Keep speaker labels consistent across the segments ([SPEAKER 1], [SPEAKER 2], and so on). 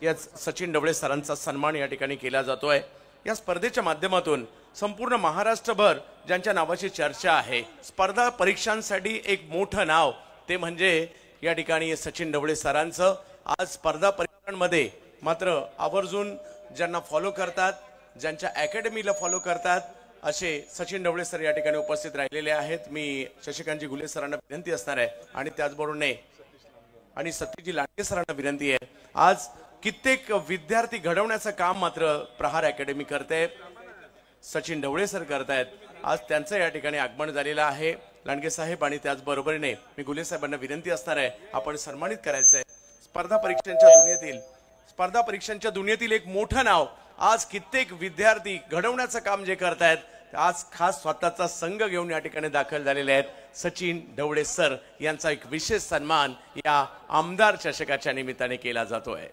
[SPEAKER 1] याच सचिन ढवळे सरांचा सन्मान या ठिकाणी केला जातोय। या स्पर्धेच्या माध्यमातून संपूर्ण महाराष्ट्रभर ज्यांच्या नावाची चर्चा आहे, स्पर्धा परीक्षांसाठी एक मोठं नाव ते म्हणजे या ठिकाणी सचिन ढवळे सरांचं। आज स्पर्धा परीक्षांमध्ये मात्र आवर्जून ज्यांना फॉलो करतात, ज्यांच्या अकॅडमीला फॉलो करतात असे सचिन ढवळे सर या ठिकाणी उपस्थित राहिलेले आहेत। मी शशिकांतजी घुले सरांना विनंती असणार आहे आणि त्याचबरोबर आणि सत्यजी लांडगे सरांना विनंती आहे, आज कित्येक विद्यार्थी घडवण्याचं काम मात्र प्रहार अकॅडमी करते, सचिन ढवळे सर करतायत। आज त्यांचं या ठिकाणी आगमन झालेलं आहे। लांडगे साहेब आणि त्याचबरोबरीने मी घुले साहेबांना विनंती असणार आहे, आपण सन्मानित करायचं आहे। स्पर्धा परीक्षांच्या दुनियेतील एक मोठं नाव आज कित्येक विद्यार्थी घडवण्याचं काम जे करतायत, आज खास स्वतःचा संघ घेऊन या ठिकाणी दाखल झालेले आहेत। सचिन ढवळे सर यांचा एक विशेष सन्मान या आमदार चषकाच्या निमित्ताने केला जातोय।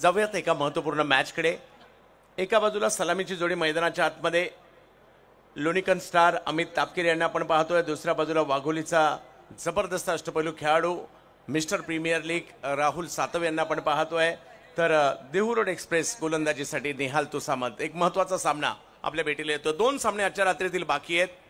[SPEAKER 1] जाऊयात एका महत्त्वपूर्ण मॅचकडे। एका बाजूला सलामीची जोडी मैदानाच्या आतमध्ये लोणीकन स्टार अमित तापकीर यांना आपण पाहतोय, दुसऱ्या बाजूला वाघोलीचा जबरदस्त अष्टपैलू खेळाडू mister premier league Rahul Satav यांना आपण पाहतोय, तर देहू रोड एक्सप्रेस गोलंदाजीसाठी निहाल तुसामत। एक महत्त्वाचा सामना आपल्या भेटीला येतो। 2 सामने आजच्या रात्रीतील बाकी आहेत।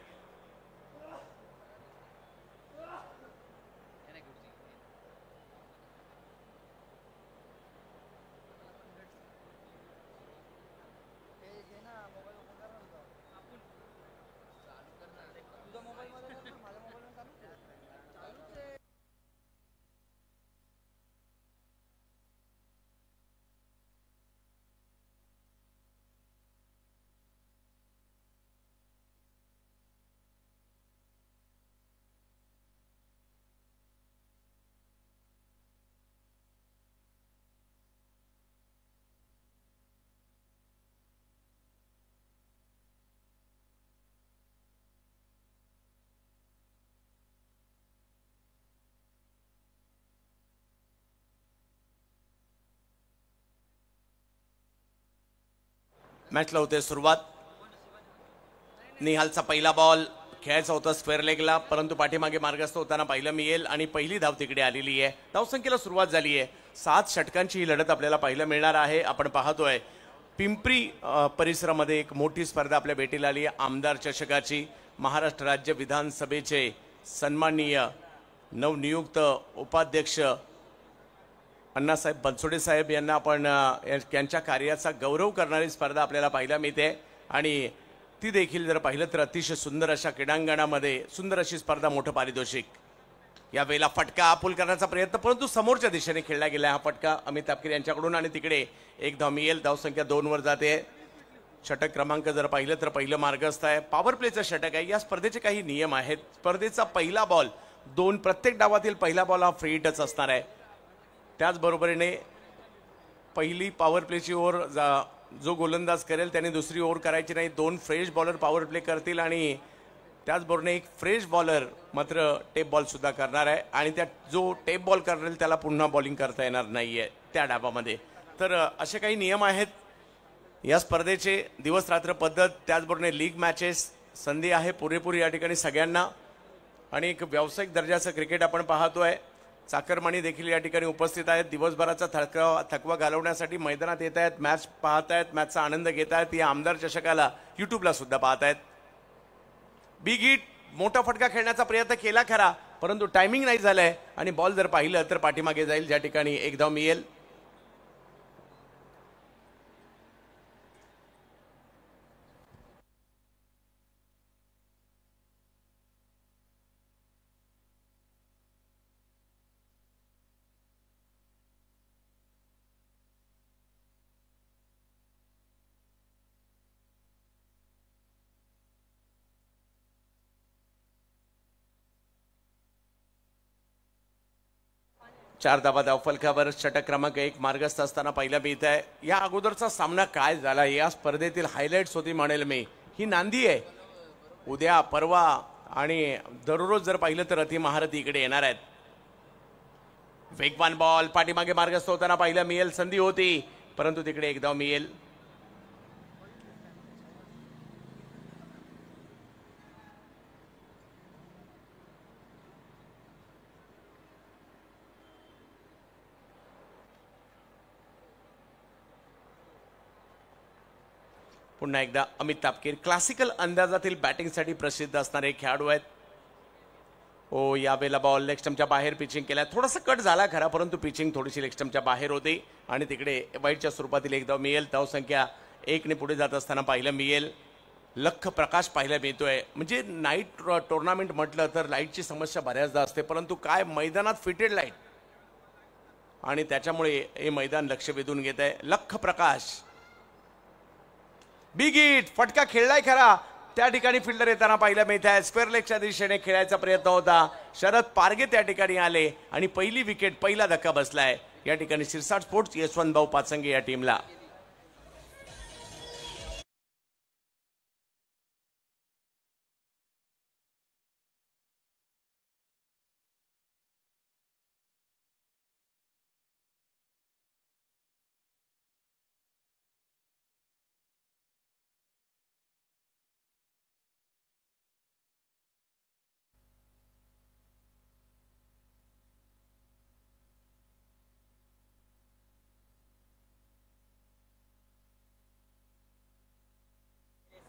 [SPEAKER 1] मॅचला होते सुरुवात। निहालचा पहिला बॉल खेळायचा होता स्क्वेअर लेगला, परंतु पाठीमागे मार्गस्थ होताना पाहिलं मिळेल आणि पहिली धाव तिकडे आलेली आहे। धावसंख्येला सुरुवात झाली आहे। 7 षटकांची ही लढत आपल्याला पाहायला मिळणार आहे। आपण पाहतोय पिंपरी परिसरामध्ये एक मोठी स्पर्धा आपल्या भेटीला आली आहे, आमदार चषकाची। महाराष्ट्र राज्य विधानसभेचे सन्माननीय नवनियुक्त उपाध्यक्ष अण्णासाहेब बनसोडे साहेब यांना आपण यांच्या कार्याचा गौरव करणारी स्पर्धा आपल्याला पाहायला मिळते आणि ती देखील जर पाहिलं तर अतिशय सुंदर अशा क्रीडांगणामध्ये सुंदर अशी स्पर्धा, मोठं पारितोषिक। यावेळेला फटका पूल करण्याचा प्रयत्न, परंतु समोरच्या दिशेने खेळला गेला हा फटका अमित तापकीर यांच्याकडून आणि तिकडे एक धाव मिळेल। धावसंख्या 2 वर जाते। षटक क्रमांक जर पाहिलं तर पहिलं मार्गस्थ आहे, पॉवर प्लेचं षटक आहे. या स्पर्धेचे काही नियम आहेत. स्पर्धेचा पहिला बॉल प्रत्येक डावातील पहिला बॉल हा फ्री हिटच असणार आहे. त्याचबरोबरीने पहिली पॉवर प्लेची ओव्हर जो गोलंदाज करेल त्याने दुसरी ओव्हर करायची नाही. 2 फ्रेश बॉलर पॉवर प्ले करतील आणि त्याचबरोबर एक फ्रेश बॉलर मात्र टेप बॉल सुद्धा करणार आहे आणि त्या जो टेप बॉल करेल त्याला पुन्हा बॉलिंग करता येणार नाहीये त्या डावामध्ये. तर असे काही नियम आहेत या स्पर्धेचे. दिवस रात्र पद्धत, त्याचबरोबर लीग मॅचेस, संधी आहे पुरेपूर या ठिकाणी सगळ्यांना आणि एक व्यावसायिक दर्जाचं क्रिकेट आपण पाहतोय. चाकरमानी देखील या ठिकाणी उपस्थित आहेत. दिवसभराचा थकवा घालवण्यासाठी मैदानात येत आहेत, मॅच पाहत आहेत, मॅचचा आनंद घेत आहेत. या आमदार चषकाला युट्यूबला सुद्धा पाहत आहेत. बिग हिट मोठा फटका खेळण्याचा प्रयत्न केला खरा, परंतु टायमिंग नाही झालाय आणि बॉल जर पाहिलं तर पाठीमागे जाईल, ज्या ठिकाणी एक धाव मिळेल. चार धावा धावफलकावर षटक क्रमांक 1 मार्गस्थ असताना पहिला मिळत आहे. या अगोदरचा सामना काय झाला या स्पर्धेतील हायलाइट्स होती म्हणेल मी. ही नांदी आहे. उद्या परवा आणि दररोज जर पाहिलं तर अति महारथी इकडे येणार आहेत. वेगवान बॉल पाठीमागे मार्गस्थ होताना पहिला मिळेल, संधी होती परंतु तिकडे एक धाव मिळेल. पुन्हा एकदा अमित तापकीर क्लासिकल अंदाजातील बॅटिंगसाठी प्रसिद्ध असणारे खेळाडू आहेत. यावेळेला बॉल लेग स्टंपच्या बाहेर पिचिंग केला. थोडासा कट झाला खरा, परंतु पिचिंग थोडीशी लेग स्टंपच्या बाहेर होती आणि तिकडे वाईटच्या स्वरूपातील एक धाव मिळेल. धाव संख्या 1 ने पुढे जात असताना पाहिलं मिळेल. लख प्रकाश पाहायला मिळतोय. म्हणजे नाईट टुर्नामेंट म्हटलं तर लाईटची समस्या बऱ्याचदा असते, परंतु काय मैदानात फिटेड लाईट आणि त्याच्यामुळे हे मैदान लक्ष वेधून घेत आहे. लख प्रकाश बिग हिट फटका खेळलाय खरा, त्या ठिकाणी फिल्डर येताना पाहिलं मिळत आहे. स्क्वेअर लेगच्या दिशेने खेळायचा प्रयत्न होता. शरद पारगे त्या ठिकाणी आले आणि पहिली विकेट, पहिला धक्का बसलाय या ठिकाणी शिरसाट स्पोर्ट्स यशवंतभाऊ पाचंगे या टीमला.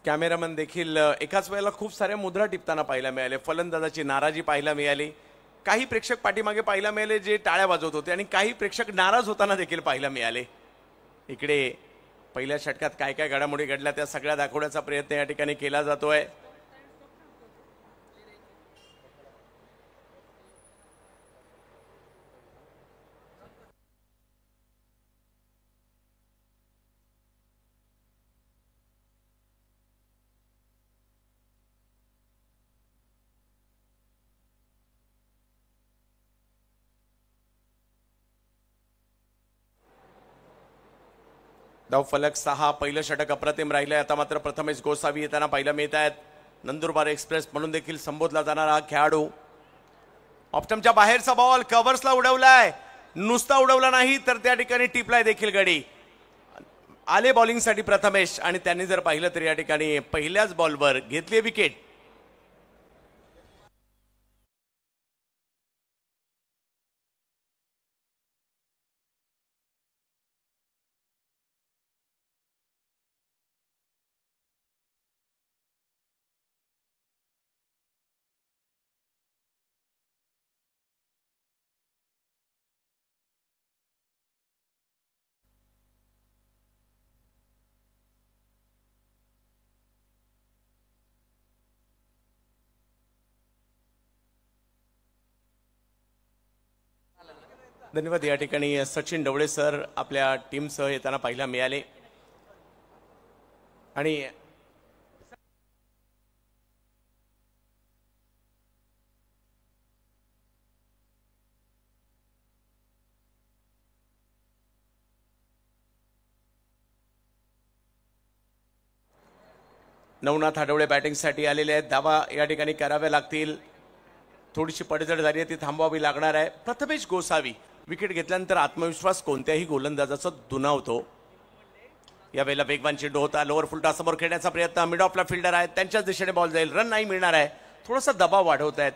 [SPEAKER 1] कॅमेरामन देखील एकाच वेळेला खूप साऱ्या मुद्रा टिपताना पाहायला मिळाले. फलंदाजाची नाराजी पाहायला मिळाली. काही प्रेक्षक पाठीमागे पाहायला मिळाले जे टाळ्या वाजवत होते आणि काही प्रेक्षक नाराज होताना देखील पाहायला मिळाले. इकडे पहिल्या षटकात काय काय घडामोडी घडल्या त्या सगळ्या दाखवण्याचा प्रयत्न या ठिकाणी केला जातोय. धावफलक 6. पहिलं षटक अप्रतिम राहिलंय. आता मात्र प्रथमेश गोसावी येताना पाहायला मिळत आहेत. नंदुरबार एक्सप्रेस म्हणून देखील संबोधला जाणारा हा खेळाडू. ऑप्टमच्या बाहेरचा बॉल कव्हर्सला उडवलाय. नुसता उडवला नाही तर त्या ठिकाणी टिपलाय देखील गडी. आले बॉलिंगसाठी प्रथमेश आणि त्यांनी जर पाहिलं तर या ठिकाणी पहिल्याच बॉलवर घेतली विकेट. धन्यवाद. या ठिकाणी सचिन ढवळे सर आपल्या टीमसह येताना पाहायला मिळाले आणि नवनाथ आठवडे बॅटिंगसाठी आलेले आहेत. धावा या ठिकाणी कराव्या लागतील. थोडीशी पडझड झाली आहे, ती थांबवावी लागणार आहे. प्रथमेश गोसावी विकेट घेतल्यानंतर आत्मविश्वास कोणत्याही गोलंदाजाचा दुणावतो. यावेळेला वेगवान चेंडू होता, लोअर फुलटा समोर खेळण्याचा प्रयत्न. मिड ऑफला फिल्डर आहेत, त्यांच्याच दिशेने बॉल जाईल, रन नाही मिळणार आहे. थोडासा दबाव वाढवत आहेत.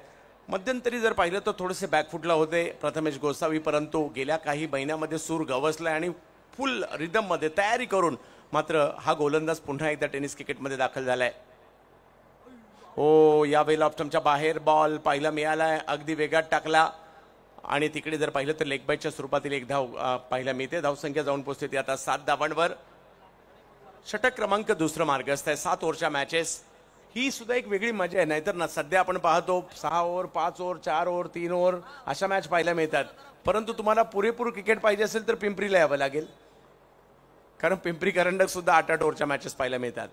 [SPEAKER 1] मध्यंतरी जर पाहिलं तर थोडेसे बॅकफुटला होते प्रथमेश गोसावी, परंतु गेल्या काही महिन्यामध्ये सूर गवसलाय आणि फुल रिदम मध्ये तयारी करून मात्र हा गोलंदाज पुन्हा एकदा टेनिस क्रिकेटमध्ये दाखल झालाय. हो, यावेळेला ऑप्टमच्या बाहेर बॉल पाहायला मिळालाय, अगदी वेगात टाकला आणि तिकडे जर पाहिलं तर लेग बाईटच्या स्वरूपातील एक धाव पाहायला मिळते. धावसंख्या जाऊन पोहोचते ती आता 7 धावांवर. षटक क्रमांक दुसरं मार्गस्थ आहे. 7 ओव्हरच्या मॅचेस ही सुद्धा एक वेगळी मजा आहे. नाहीतर ना सध्या आपण पाहतो 6 ओव्हर, 5 ओव्हर, 4 ओव्हर, 3 ओव्हर अशा मॅच पाहायला मिळतात. परंतु तुम्हाला पुरेपूर क्रिकेट पाहिजे असेल तर पिंपरीला यावं लागेल, कारण पिंपरी करंडक सुद्धा 8-8 ओव्हरच्या मॅचेस पाहायला मिळतात.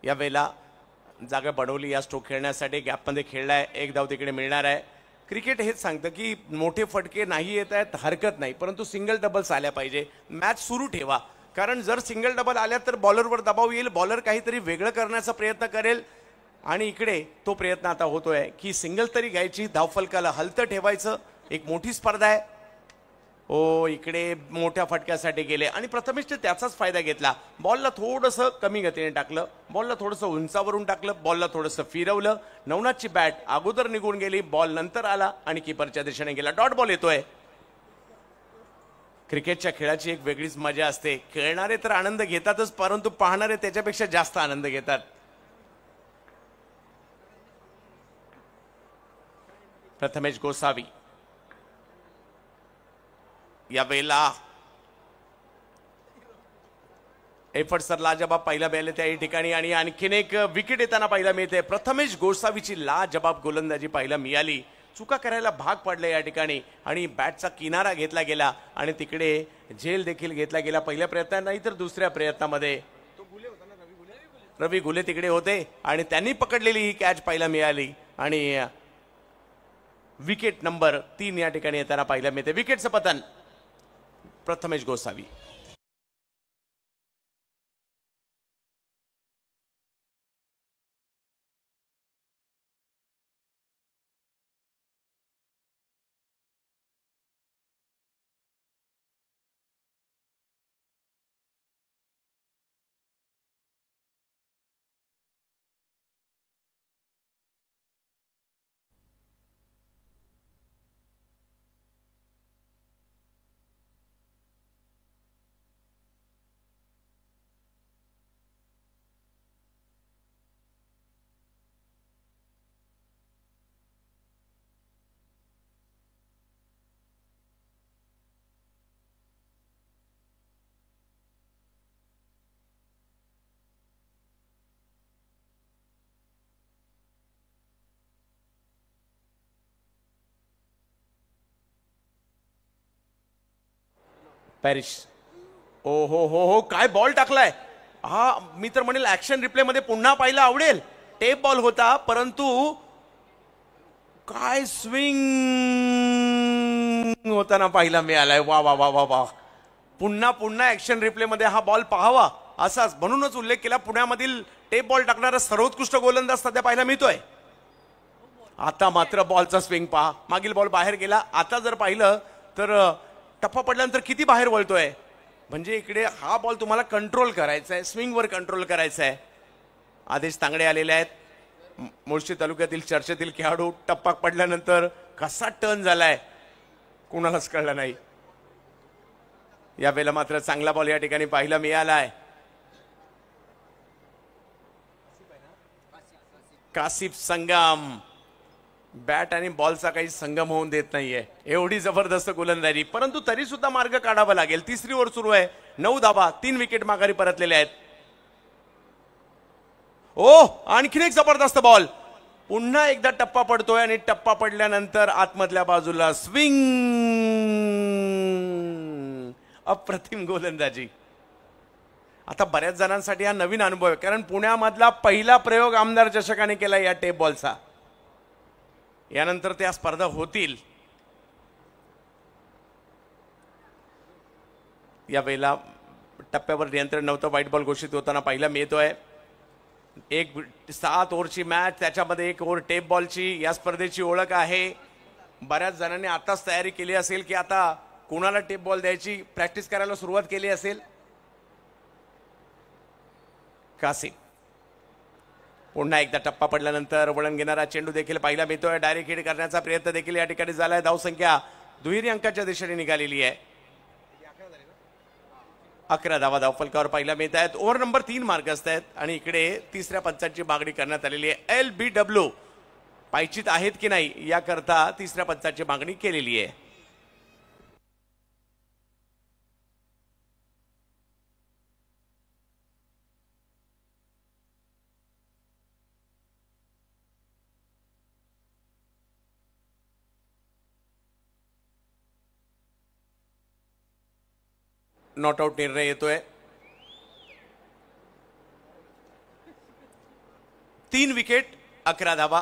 [SPEAKER 1] या वेळेला जागा बनवली या स्ट्रोक खेळण्यासाठी, गॅपमध्ये खेळलाय, एक धाव तिकडे मिळणार आहे. क्रिकेट हेच सांगतं की मोठे फटके नाही येत आहेत हरकत नाही, परंतु सिंगल डबल्स आल्या पाहिजे. मॅच सुरू ठेवा, कारण जर सिंगल डबल आल्या तर बॉलरवर दबाव येईल, बॉलर काहीतरी वेगळं करण्याचा प्रयत्न करेल आणि इकडे तो प्रयत्न आता होतोय की सिंगल तरी घ्यायची, धावफलकाला हलतं ठेवायचं. एक मोठी स्पर्धा आहे. ओ, इकडे मोठ्या फटक्यासाठी गेले आणि प्रथमेशने त्याचाच फायदा घेतला. बॉलला थोडंसं कमी गतीने टाकलं, बॉलला थोडंसं उंचावरून टाकलं, बॉलला थोडंसं फिरवलं. नवनाथची बॅट अगोदर निघून गेली, बॉल नंतर आला आणि कीपरच्या दिशेने गेला. डॉट बॉल येतोय. क्रिकेटच्या खेळाची एक वेगळीच मजा असते. खेळणारे तर आनंद घेतातच, परंतु पाहणारे त्याच्यापेक्षा जास्त आनंद घेतात. प्रथमेश गोसावी या वेळेला एफर्ट सर लाजबाब पाहिला मिळाले त्या ठिकाणी आणि आणखीन एक विकेट येताना पाहायला मिळते. प्रथमेश गोसावीची लाजबाब गोलंदाजी पाहायला मिळाली. चुका करायला भाग पडले या ठिकाणी आणि बॅटचा किनारा घेतला गेला आणि तिकडे झेल देखील घेतला गेला. पहिल्या प्रयत्नात नाही तर दुसऱ्या प्रयत्नामध्ये रवी गुले तिकडे होते आणि त्यांनी पकडलेली ही कॅच पाहायला मिळाली आणि विकेट नंबर 3 या ठिकाणी येताना पाहायला मिळते. विकेटचं पतन प्रथमेश गोसावी. पॅरिस, ओ हो हो हो, काय बॉल टाकलाय हा. मी तर म्हणेल ऍक्शन रिप्ले मध्ये पुन्हा पाहायला आवडेल. टेप बॉल होता, परंतु काय स्विंग होताना पाहायला मिळालाय. वा वा वा वा वा. पुन्हा पुन्हा ऍक्शन रिप्ले मध्ये हा बॉल पाहावा असाच, म्हणूनच उल्लेख केला. पुण्यामधील टेप बॉल टाकणारा सर्वोत्कृष्ट गोलंदाज सध्या पाहायला मिळतोय. आता मात्र बॉलचा स्विंग पहा. मागील बॉल बाहेर गेला. आता जर पाहिलं तर टप्पा पडल्यानंतर किती बाहेर वळतोय. म्हणजे इकडे हा बॉल तुम्हाला कंट्रोल करायचा आहे, स्विंगवर कंट्रोल करायचा आहे. आदेश तांगडे आलेले आहेत, मुळशी तालुक्यातील चर्चेतील खेळाडू. टप्पा पडल्यानंतर कसा टर्न झालाय कुणालाच कळलं नाही. यावेळेला मात्र चांगला बॉल या ठिकाणी पाहायला मिळालाय. कासिफ संगम बॅट आणि बॉलचा काही संगम होऊन देत नाहीये. एवढी जबरदस्त गोलंदाजी, परंतु तरी सुद्धा मार्ग काढावा लागेल. तिसरी ओव्हर सुरू आहे. 9 धावा, 3 विकेट माघारी परतलेले आहेत. ओ, आणखीन एक जबरदस्त बॉल. पुन्हा एकदा टप्पा पडतोय आणि टप्पा पडल्यानंतर आतमधल्या बाजूला स्विंग. अप्रतिम गोलंदाजी. आता बऱ्याच जणांसाठी हा नवीन अनुभव आहे, कारण पुण्यामधला पहिला प्रयोग आमदार चषकाने केला या टेप बॉलचा. यानंतर त्या स्पर्धा होतील. या वेळेला टप्प्यावर नियंत्रण नव्हतं, व्हाईट बॉल घोषित होताना पाहायला मिळतोय. 7 ओव्हरची मॅच, त्याच्यामध्ये 1 ओव्हर टेप बॉलची. या स्पर्धेची ओळख आहे. बऱ्याच जणांनी आताच तयारी केली असेल की आता कोणाला टेप बॉल द्यायची, प्रॅक्टिस करायला सुरुवात केली असेल. कासिम पुन्हा एकदा टप्पा पडल्यानंतर वळण घेणारा चेंडू देखील पाहायला मिळतोय. डायरेक्ट हिट करण्याचा प्रयत्न देखील या ठिकाणी झालाय. धावसंख्या दुहेरी अंकाच्या दिशेने निघालेली आहे. 11 धावा धावफलकावर पाहायला मिळत आहेत. ओव्हर नंबर 3 मार्गस्थ आहेत आणि इकडे तिसऱ्या पंचांची मागणी करण्यात आलेली आहे. LBW पायचीत आहेत की नाही याकरता तिसऱ्या पंचांची मागणी केलेली आहे. नॉट आउट निर्णय येतोय. 3 विकेट 11 धावा.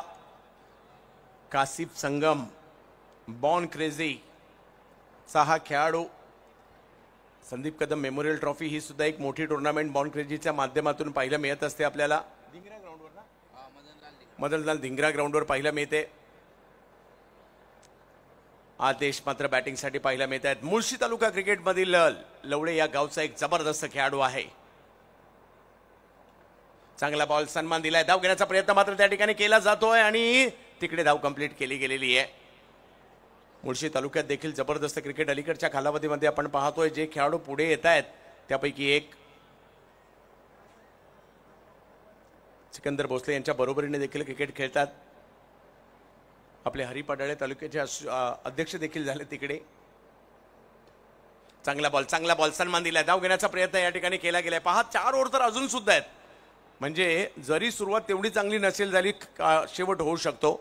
[SPEAKER 1] कासिफ संगम, बॉर्न क्रेझी चा हा खेळाडू. संदीप कदम मेमोरियल ट्रॉफी ही सुद्धा एक मोठी टुर्नामेंट बॉर्न क्रेझीच्या माध्यमातून पाहायला मिळत असते आपल्याला. मदनलाल धिंगरा ग्राउंडवर पाहायला मिळते. आदेश मात्र बॅटिंगसाठी पाहायला मिळत आहेत. मुळशी तालुका क्रिकेटमधील लवळे या गावचा एक जबरदस्त खेळाडू आहे. चांगला बॉल, सन्मान दिलाय. धाव घेण्याचा प्रयत्न मात्र त्या ठिकाणी केला जातोय आणि तिकडे धाव कंप्लीट केली गेलेली आहे. मुळशी तालुक्यात देखील जबरदस्त क्रिकेट अलीकडच्या कालावधीमध्ये आपण पाहतोय. जे खेळाडू पुढे येत आहेत त्यापैकी एक सिकंदर भोसले यांच्या बरोबरीने देखील क्रिकेट खेळतात. आपले हरिपाडाळे तालुक्याचे अध्यक्ष देखील झाले तिकडे. चांगला बॉल, सन्मान दिलाय. धाव घेण्याचा प्रयत्न या ठिकाणी केला गेलाय. पहा 4 ओव्हर तर अजून सुद्धा आहेत. म्हणजे जरी सुरुवात तेवढी चांगली नसेल झाली, शेवट होऊ शकतो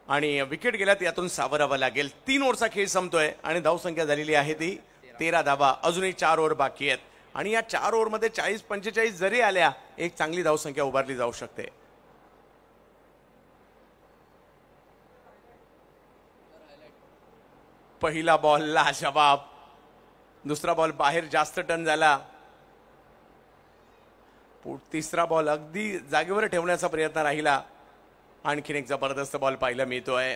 [SPEAKER 1] आणि विकेट गेल्यात यातून सावरावं लागेल. 3 ओव्हरचा खेळ संपतोय आणि धावसंख्या झालेली आहे ती 13 धावा. अजूनही 4 ओव्हर बाकी आहेत आणि या 4 ओव्हरमध्ये 40-45 जरी आल्या एक चांगली धावसंख्या उभारली जाऊ शकते. पहिला बॉल लाजवाब. दुसरा बॉल बाहेर जास्त टर्न झाला. तिसरा बॉल अगदी जागेवर ठेवण्याचा प्रयत्न राहिला. आणखीन एक जबरदस्त बॉल पाहायला मिळतोय.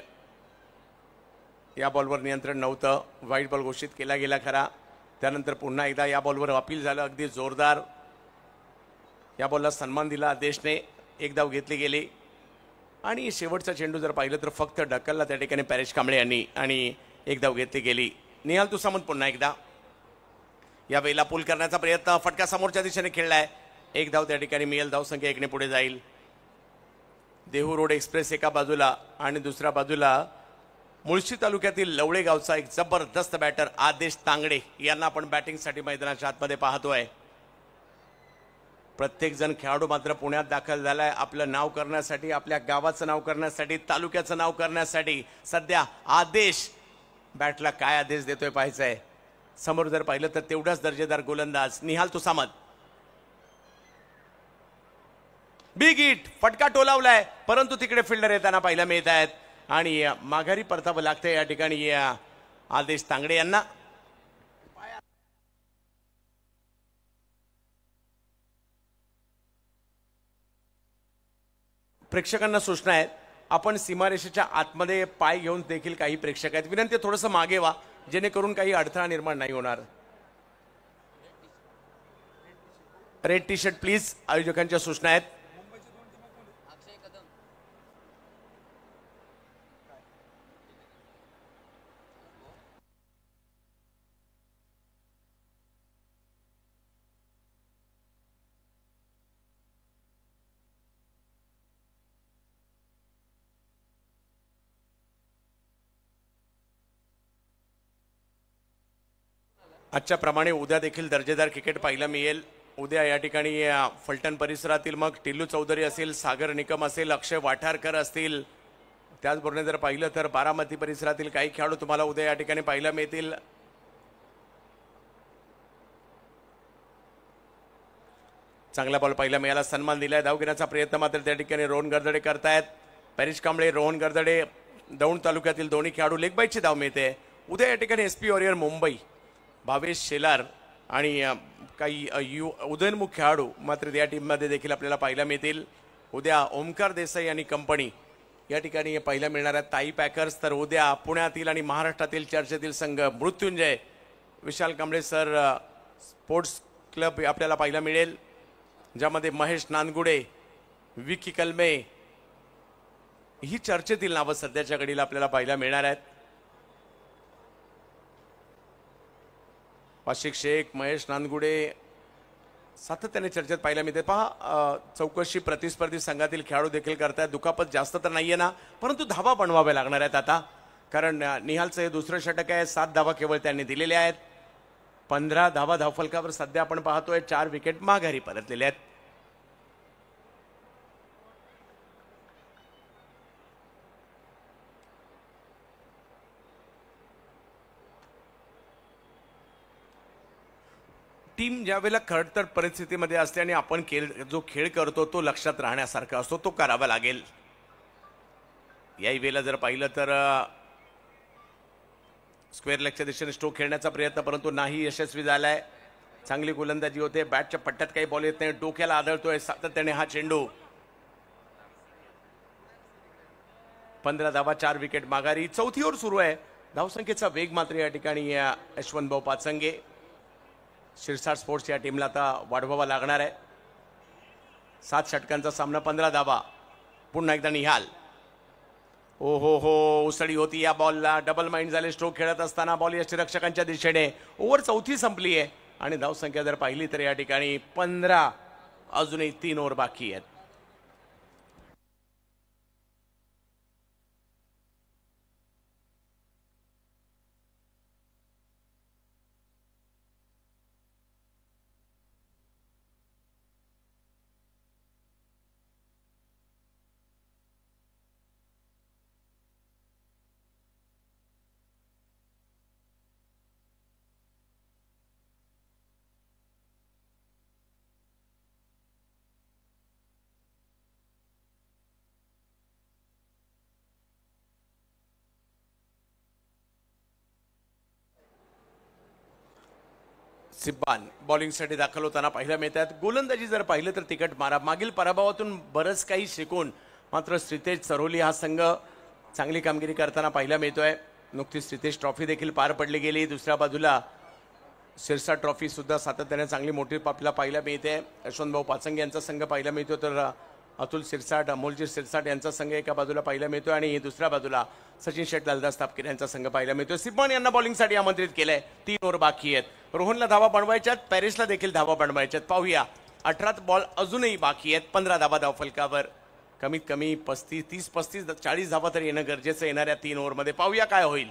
[SPEAKER 1] या बॉलवर नियंत्रण नव्हतं. व्हाईट बॉल घोषित केला गेला खरा. त्यानंतर पुन्हा एकदा या बॉलवर अपील झालं अगदी जोरदार. या बॉलला सन्मान दिला आदेशने. एक धाव घेतली गेली आणि शेवटचा चेंडू जर पाहिलं तर फक्त ढकलला त्या ठिकाणी परेश कांबळे यांनी आणि एक धाव घेतली गेली. निहाल तुसामंत पुन्हा एकदा या वेळेला पूल करण्याचा प्रयत्न. फटका समोरच्या दिशेने खेळलाय. एक धाव त्या ठिकाणी मिळेल. धावसंख्या 1 ने पुढे जाईल. देहू रोड एक्सप्रेस एका बाजूला आणि दुसऱ्या बाजूला मुळशी तालुक्यातील लवळे गावचा एक जबरदस्त बॅटर आदेश तांगडे यांना आपण बॅटिंगसाठी मैदानाच्या आतमध्ये पाहतोय. प्रत्येक जण खेळाडू मात्र पुण्यात दाखल झालाय आपलं नाव करण्यासाठी, आपल्या गावाचं नाव करण्यासाठी, तालुक्याचं नाव करण्यासाठी. सध्या आदेश बॅटला काय आदेश देतोय पाहायचंय. समोर जर पाहिलं तर तेवढाच दर्जेदार गोलंदाज निहाल तुसामंत. बिग हिट, फटका टोलावलाय परंतु तिकडे फिल्डर येताना पाहायला मिळत आहेत आणि माघारी परतावं लागतंय या ठिकाणी आदेश तांगडे यांना. प्रेक्षकांना सूचना आहे, आपण सीमारेषेच्या आतमध्ये पाय घेऊन देखील काही प्रेक्षक आहेत. विनंती थोडंसं मागे व्हा जेणेकरून काही अडथळा निर्माण नाही होणार. रेड टी शर्ट प्लीज, आयोजकांच्या सूचना आहेत. आजच्या प्रमाणे उद्या देखील दर्जेदार क्रिकेट पाहायला मिळेल. उद्या या ठिकाणी फलटण परिसरातील मग टिल्लू चौधरी असेल, सागर निकम असेल, अक्षय वाठारकर असतील. त्याचबरोबर जर पाहिलं तर बारामती परिसरातील काही खेळाडू तुम्हाला उद्या या ठिकाणी पाहायला मिळतील. चांगला बॉल पहिला मिळाला, सन्मान दिलाय. धाव घेण्याचा प्रयत्न मात्र त्या ठिकाणी रोहन गरदडे करतायत. परेश कांबळे, रोहन गरदडे दौंड तालुक्यातील दोन्ही खेळाडू. लेग बाईटची धाव मिळते. उद्या या ठिकाणी SP वॉरियर मुंबई, भावेश शेलार आणि काही उदयनमुख खेळाडू मात्र या टीममध्ये देखील आपल्याला पाहायला मिळतील. उद्या ओमकार देसाई आणि कंपनी या ठिकाणी पाहायला मिळणार आहेत. ताई पॅकर्स. तर उद्या पुण्यातील आणि महाराष्ट्रातील चर्चेतील संघ मृत्युंजय विशाल कांबळे सर स्पोर्ट्स क्लब आपल्याला पाहायला मिळेल, ज्यामध्ये महेश नानगुडे, विकी कलमे ही चर्चेतील नावं सध्याच्या घडीला आपल्याला पाहायला मिळणार आहेत. वाशिक शेख, महेश नानगुडे सातत्याने चर्चेत पाहायला मिळते. पहा, चौकशी प्रतिस्पर्धी संघातील खेळाडू देखील करतायत. दुखापत जास्त तर नाहीये ना, परंतु धावा बनवाव्या लागणार आहेत आता, कारण निहालचं हे दुसरं षटक आहे. 7 धावा केवळ त्यांनी दिलेल्या आहेत. 15 धावा धावफलकावर सध्या आपण पाहतोय. 4 विकेट माघारी परतलेले आहेत. टीम ज्यावेळेला खडतर परिस्थितीमध्ये असते आणि आपण जो खेळ करतो तो लक्षात राहण्यासारखा असतो, तो करावा लागेल. याही वेळेला जर पाहिलं तर स्क्वेअर लेगच्या दिशेने स्ट्रोक खेळण्याचा प्रयत्न, परंतु नाही यशस्वी झालाय. चांगली गोलंदाजी होते. बॅटच्या पट्ट्यात काही बॉल येत नाही. डोक्याला आदळतोय सातत्याने हा चेंडू. 15 धावा, 4 विकेट माघारी. चौथी ओव्हर सुरू आहे. धावसंख्येचा वेग मात्र या ठिकाणी यशवंत भाऊ पाचंगे, शिरसाट स्पोर्ट्स या टीमला आता वाढवावा लागणार आहे. 7 षटकांचा सामना, 15 धावा. पुन्हा एकदा निहाल. ओ हो, उसळी होती या बॉलला. डबल माइंड झाले स्ट्रोक खेळत असताना. बॉल यष्टीरक्षकांच्या दिशेने. ओव्हर चौथी संपली आहे आणि धावसंख्या जर पाहिली तर या ठिकाणी 15. अजूनही 3 ओव्हर बाकी आहेत. सिब्बान बॉलिंगसाठी दाखल होताना पाहायला मिळतात. गोलंदाजी जर पाहिलं तर तिकट मारा. मागील पराभवातून बरंच काही शिकून मात्र श्रीतेज चरोली हा संघ चांगली कामगिरी करताना पाहायला मिळतोय. नुकतीच श्रीतेज ट्रॉफी देखील पार पडली गेली. दुसऱ्या बाजूला शिरसा ट्रॉफी सुद्धा सातत्याने चांगली मोठी आपल्याला पाहायला मिळते. यशवंत भाऊ पाचंगे यांचा संघ पाहायला मिळतो, तर अतुल सिरसाट, अमोलजी सिरसाट यांचा संघ एका बाजूला पाहायला मिळतोय आणि दुसऱ्या बाजूला सचिन शेठ, लालदास तापकीर यांचा संघ पाहायला मिळतोय. सिब्बान यांना बॉलिंगसाठी आमंत्रित केलंय. 3 ओव्हर बाकी आहेत. रोहनला धावा बनवायच्यात, पॅरिसला देखील धावा बनवायच्यात. पाहूया, 18 बॉल अजूनही बाकी आहेत. 15 धावा धावफलकावर. कमीत कमी 30, 35, 40 धावा तरी येणं गरजेचं येणाऱ्या 3 ओव्हरमध्ये. पाहूया काय होईल.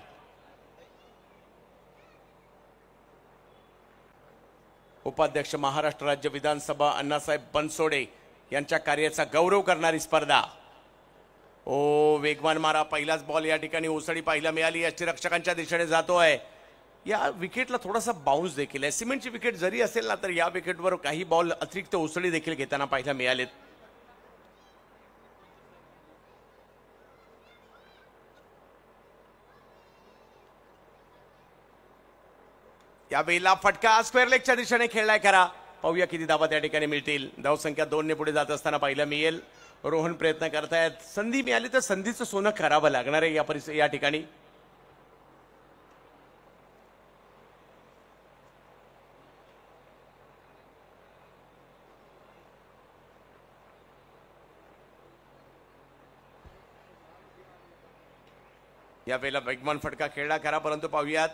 [SPEAKER 1] उपाध्यक्ष महाराष्ट्र राज्य विधानसभा अण्णासाहेब बनसोडे यांच्या कार्याचा गौरव करणारी स्पर्धा. वेगवान मारा. पहिलाच बॉल या ठिकाणी उसळी पाहायला मिळाली. यष्टीरक्षकांच्या दिशेने जातोय. या विकेटला थोडासा बाउन्स देखील आहे. सिमेंटची विकेट जरी असेल ना, तर या विकेटवर काही बॉल अतिरिक्त उसळी देखील घेताना पाहायला मिळालेत. यावेळेला फटका स्क्वेअर लेगच्या दिशेने खेळलाय करा. पाहूया किती धावा त्या ठिकाणी मिळतील. धावसंख्या 2 ने पुढे जात असताना पाहायला मिळेल. रोहन प्रयत्न करतायत. संधी मिळाली तर संधीचं सोनं करावं लागणार आहे या ठिकाणी. यावेळेला वेगवान फटका खेळला करा, परंतु पाहूयात.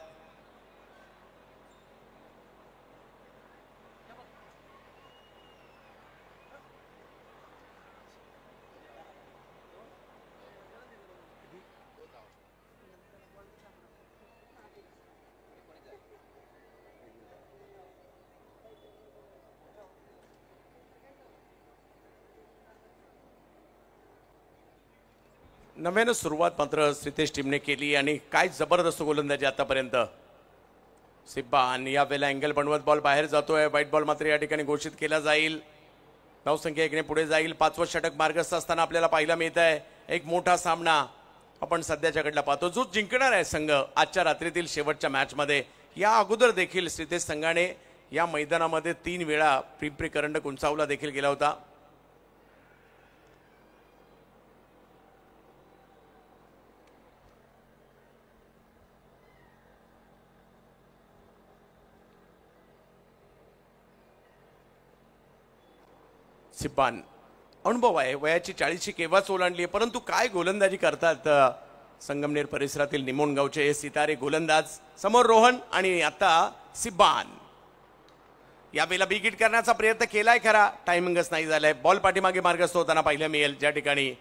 [SPEAKER 1] नव्यानं सुरुवात मात्र श्रीतेश टीमने केली आणि काय जबरदस्त गोलंदाजी आतापर्यंत. सिब्बा आणि यावेळेला अँगल बनवत बॉल बाहेर जातोय. व्हाईट बॉल मात्र या ठिकाणी घोषित केला जाईल. धावसंख्या 1ने पुढे जाईल. 5वं षटक मार्गस्थ असताना आपल्याला पाहायला मिळत आहे एक मोठा सामना आपण सध्याच्या घडला पाहतो. जो जिंकणार आहे संघ आजच्या रात्रीतील शेवटच्या मॅच मध्ये. या अगोदर देखील श्रीतेश संघाने या मैदानामध्ये 3 वेळा पिंपरी करंडक उंचावला देखील गेला होता. सिब्बान अनुभव आहे, वयाची 40शी केव्हाच ओलांडली आहे, परंतु काय गोलंदाजी करतात संगमनेर परिसरातील निमोणगावचे हे सितारे गोलंदाज. समोर रोहन आणि आता सिब्बान. यावेळेला बिगिट करण्याचा प्रयत्न केलाय खरा, टायमिंगच नाही झालाय. बॉल पाठीमागे मार्गस्थ होताना पाहिलं मिळेल ज्या ठिकाणी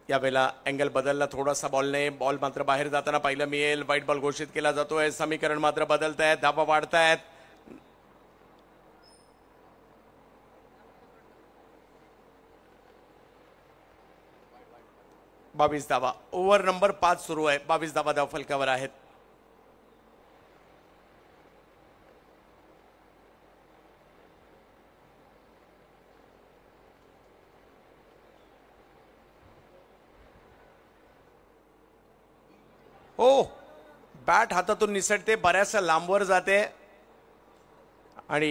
[SPEAKER 1] यावेळेला अँगल बदलला थोडासा बॉलने. बॉल मात्र बाहेर जाताना पाहिलं मिळेल. व्हाईट बॉल घोषित केला जातोय. समीकरण मात्र बदलत आहेत, धावा वाढतायत. बावीस धावा. ओव्हर नंबर 5 सुरू आहे. 22 धावा धाव फलकावर आहेत. हो, बॅट हातातून निसटते, बऱ्याचशा लांबवर जाते आणि